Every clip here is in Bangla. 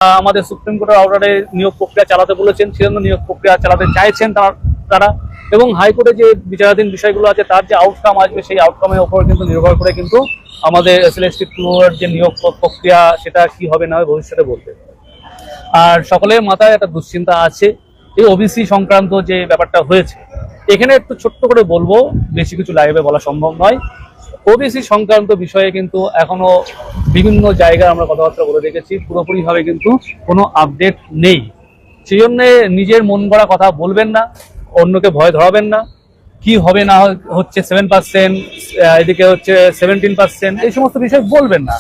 আমাদের সুপ্রিম কোর্টের অর্ডারে নিয়োগ প্রক্রিয়া চালাতে বলেছেন, সেজন্য নিয়োগ প্রক্রিয়া চালাতে চাইছেন তারা। এবং হাইকোর্টে যে বিচারাধীন বিষয়গুলো আছে তার যে আউটকাম আসবে সেই আউটকামের উপর কিন্তু নির্ভর করে কিন্তু আমাদের এসএলএসটি 2 এর যে নিয়োগ প্রক্রিয়া সেটা কি হবে না হবে ভবিষ্যতে বলবে। আর সকলের মাথায় একটা দুশ্চিন্তা আছে এই ওবিসি সংক্রান্ত যে ব্যাপারটা হয়েছে। এখানে একটু ছোট্ট করে বলবো, বেশি কিছু লাইভে বলা সম্ভব নয়। ওবিসি সংক্রান্ত বিষয়ে কিন্তু এখনো বিভিন্ন জায়গায় আমরা কথাবার্তা বলে দেখেছি, পুরোপুরিভাবে কিন্তু কোনো আপডেট নেই। সেই জন্য নিজের মন গড়া কথা বলবেন না, অন্যকে ভয় ধরাবেন না। কি হবে না হচ্ছে 7%, এদিকে হচ্ছে 17%, এই সমস্ত বিষয় বলবেন না।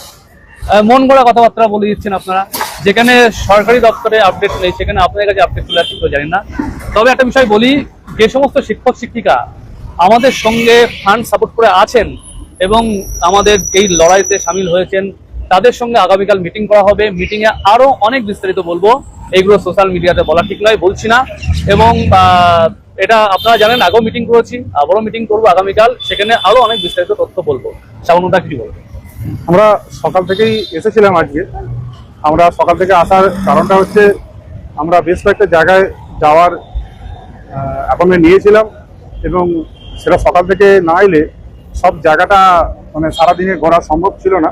মন গড়া কথাবার্তা বলে দিচ্ছেন আপনারা। যেখানে সরকারি দপ্তরে আপডেট নেই সেখানে আপনাদের কাছে আপডেট চলে আসছে তো জানি না। তবে একটা বিষয় বলি, যে সমস্ত শিক্ষক শিক্ষিকা আমাদের সঙ্গে ফান্ড সাপোর্ট করে আছেন এবং আমাদের এই লড়াইতে সামিল হয়েছেন, তাদের সঙ্গে আগামীকাল মিটিং করা হবে। মিটিংয়ে আরো অনেক বিস্তারিত বলবো, এইগুলো সোশ্যাল মিডিয়াতে বলা ঠিক নয়, বলছি না। এবং এটা আপনারা জানেন, আগেও মিটিং করেছি, আবারও মিটিং করবো আগামীকাল, সেখানে আরো অনেক বিস্তারিত তথ্য বলবো। সামান্যটা কিছু বলবো। আমরা সকাল থেকেই এসেছিলাম আজকে। আমরা সকাল থেকে আসার কারণটা হচ্ছে আমরা বেশ কয়েকটা জায়গায় যাওয়ার অ্যাপয়েন্টমেন্ট নিয়েছিলাম এবং সেটা সকাল থেকে না এলে সব জায়গাটা মানে সারাদিনে ঘোরা সম্ভব ছিল না।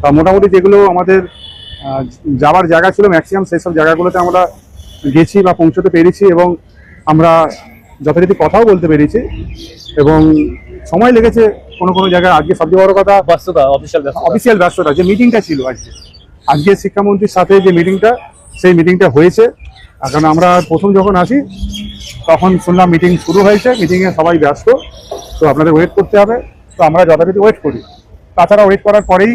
তা মোটামুটি যেগুলো আমাদের যাওয়ার জায়গা ছিল ম্যাক্সিমাম সেই সব জায়গাগুলোতে আমরা গেছি বা পৌঁছতে পেরেছি এবং আমরা যথারীতি কথাও বলতে পেরেছি এবং সময় লেগেছে কোনো কোনো জায়গায়। আজকে সবচেয়ে বড় কথা ব্যস্ততা, অফিসিয়াল ব্যস্ততা, যে মিটিংটা ছিল আজকে শিক্ষামন্ত্রীর সাথে যে মিটিংটা, সেই মিটিংটা হয়েছে। কারণ আমরা প্রথম যখন আসি তখন শুনলাম মিটিং শুরু হয়েছে, মিটিংয়ে সবাই ব্যস্ত, তো আপনাদের ওয়েট করতে হবে। তো আমরা যথারীতি ওয়েট করি। তাছাড়া ওয়েট করার পরেই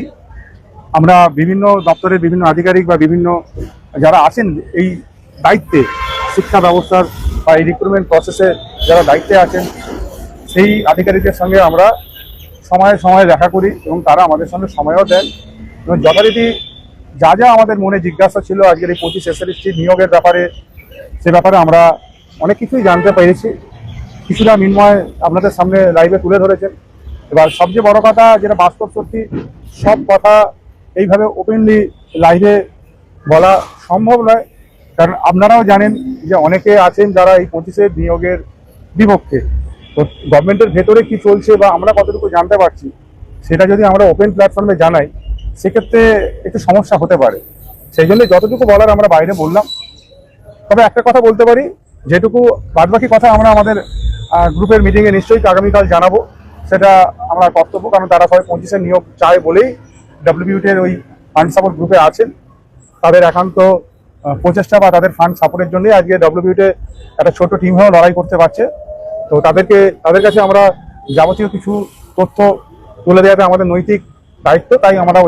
আমরা বিভিন্ন দপ্তরের বিভিন্ন আধিকারিক বা বিভিন্ন যারা আছেন এই দায়িত্বে, শিক্ষা ব্যবস্থার বা এই রিক্রুটমেন্ট প্রসেসে যারা দায়িত্বে আছেন, সেই আধিকারিকদের সঙ্গে আমরা সময়ে সময়ে দেখা করি এবং তারা আমাদের সঙ্গে সময়ও দেন এবং যথারীতি যা যা আমাদের মনে জিজ্ঞাসা ছিল আজকের এই 25 এসএলএসটি নিয়োগের ব্যাপারে, সে ব্যাপারে আমরা অনেক কিছুই জানতে পেরেছি। কিছুটা মিনময় আপনাদের সামনে লাইভে তুলে ধরেছেন। এবার সবচেয়ে বড় কথা, যেটা বাস্তব সত্যি, সব কথা এইভাবে ওপেনলি লাইভে বলা সম্ভব নয়। কারণ আপনারাও জানেন যে অনেকে আছেন যারা এই 25 নিয়োগের বিপক্ষে। তো গভর্নমেন্টের ভেতরে কি চলছে বা আমরা কতটুকু জানতে পারছি, সেটা যদি আমরা ওপেন প্ল্যাটফর্মে জানাই সেক্ষেত্রে একটু সমস্যা হতে পারে। সেই জন্য যতটুকু বলার আমরা বাইরে বললাম। তবে একটা কথা বলতে পারি, যেটুকু বাদবাকি কথা আমরা আমাদের গ্রুপের মিটিংয়ে নিশ্চয়ই আগামীকাল জানাবো, সেটা আমরা কর্তব্য। কারণ তারা সবাই 25 নিয়োগ চায় বলেই ডব্লিউবিউটির ওই ফান্ড সাপোর্ট গ্রুপে আছেন। তাদের একান্ত প্রচেষ্টা বা তাদের ফান্ড সাপোর্টের জন্যই আজকে ডব্লিউবিউটি একটা ছোট টিম হয়েও লড়াই করতে পারছে। তো তাদের কাছে আমরা যাবতীয় কিছু তথ্য তুলে দেওয়াটা আমাদের নৈতিক দায়িত্ব, তাই আমরা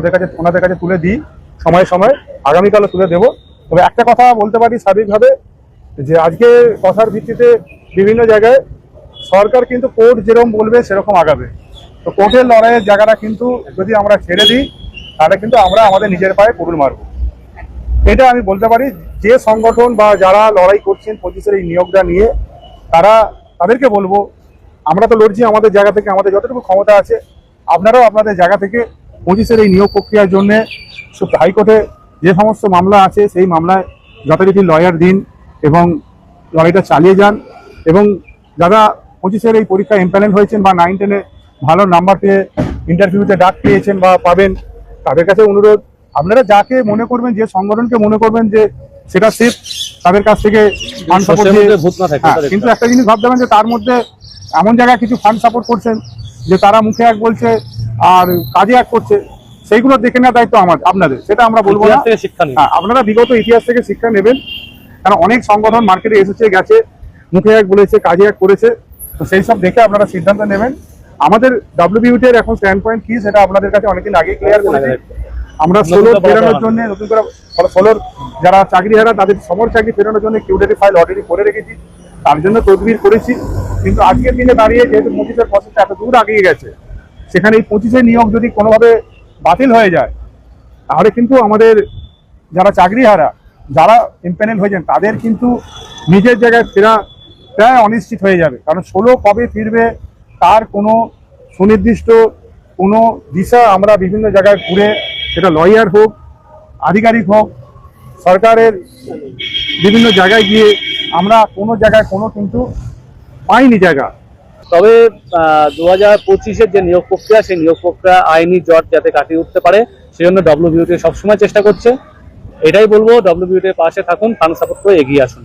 ওনাদের কাছে তুলে দিই সময়ে সময়ে, আগামীকালও তুলে দেব। তবে একটা কথা বলতে পারি সার্বিকভাবে, যে আজকে কথার ভিত্তিতে বিভিন্ন জায়গায় সরকার কিন্তু কোর্ট যেরকম বলবে সেরকম আগাবে। তো কোর্টের লড়াইয়ের জায়গাটা কিন্তু যদি আমরা ছেড়ে দিই তাহলে কিন্তু আমরা আমাদের নিজের পায়ে কুড়ুল মারব। এটা আমি বলতে পারি। যে সংগঠন বা যারা লড়াই করছেন 25 এই নিয়োগটা নিয়ে, তাদেরকে বলবো, আমরা তো লড়ছি আমাদের জায়গা থেকে, আমাদের যতটুকু ক্ষমতা আছে। আপনারাও আপনাদের জায়গা থেকে 25 এই নিয়োগ প্রক্রিয়ার জন্য হাইকোর্টে যে সমস্ত মামলা আছে সেই মামলায় যথারীতি লয়ার দিন এবং লড়াইটা চালিয়ে যান। এবং যারা 25 এই পরীক্ষা এমপ্যানেল হয়েছেন বা 9-10-এ ভালো নাম্বার পেয়ে ইন্টারভিউতে ডাক পেয়েছেন বা পাবেন, তাদের কাছে অনুরোধ, আপনারা যাকে মনে করবেন, যে সংগঠনকে মনে করবেন যে সেটা সেফ, তাদের কাছ থেকে ফান্ড সাপোর্ট দিয়ে। কিন্তু একটা জিনিস ভাবতে হবে যে তার মধ্যে এমন জায়গায় কিছু ফান্ড সাপোর্ট করছেন যে তারা মুখে এক বলছে আর কাজে এক করছে, সেইগুলো দেখে নেওয়ার দায়িত্ব আপনাদের, সেটা আমরা বলবো না। আপনারা বিগত ইতিহাস থেকে শিক্ষা নেবেন। কারণ অনেক সংগঠন মার্কেটে এসেছে গেছে, মুখে এক বলেছে কাজে এক করেছে, তো সেই সব দেখে আপনারা সিদ্ধান্ত নেবেন। আমাদের ডব্লিউবিউটির এখন স্ট্যান্ড পয়েন্ট কি সেটা আপনাদের কাছে অনেকদিন আগে ক্লিয়ার করেছি। আমরা 16 ফেরানোর জন্য, নতুন করে 16 যারা চাকরি হারা তাদের সমর চাকরি ফেরানোর জন্য কিউডেটি ফাইল অলরেডি করে রেখেছি, তার জন্য তদবির করেছি। কিন্তু আজকের দিনে দাঁড়িয়ে যেহেতু 25 প্রসেসটা এত দূর আগিয়ে গেছে, সেখানে এই 25 নিয়োগ যদি কোনোভাবে বাতিল হয়ে যায় তাহলে কিন্তু আমাদের যারা চাকরি হারা, যারা এমপ্যানেল হয়েছেন, তাদের কিন্তু নিজের জায়গায় ফেরা প্রায় অনিশ্চিত হয়ে যাবে। কারণ 16 কবে ফিরবে তার কোনো সুনির্দিষ্ট কোনো দিশা আমরা বিভিন্ন জায়গায় ঘুরে, সেটা লয়ার হোক, আধিকারিক হোক, সরকারের বিভিন্ন জায়গায় গিয়ে আমরা কোনো জায়গায় কোনো কিন্তু পাইনি জায়গা। তবে 2025-এর যে নিয়োগ প্রক্রিয়া, সেই নিয়োগ প্রক্রিয়া আইনি জট যাতে কাটিয়ে উঠতে পারে সেজন্য WBUT সবসময় চেষ্টা করছে। এটাই বলবো, WBUT পাশে থাকুন, ফান্ড সাপোর্ট করে এগিয়ে আসুন।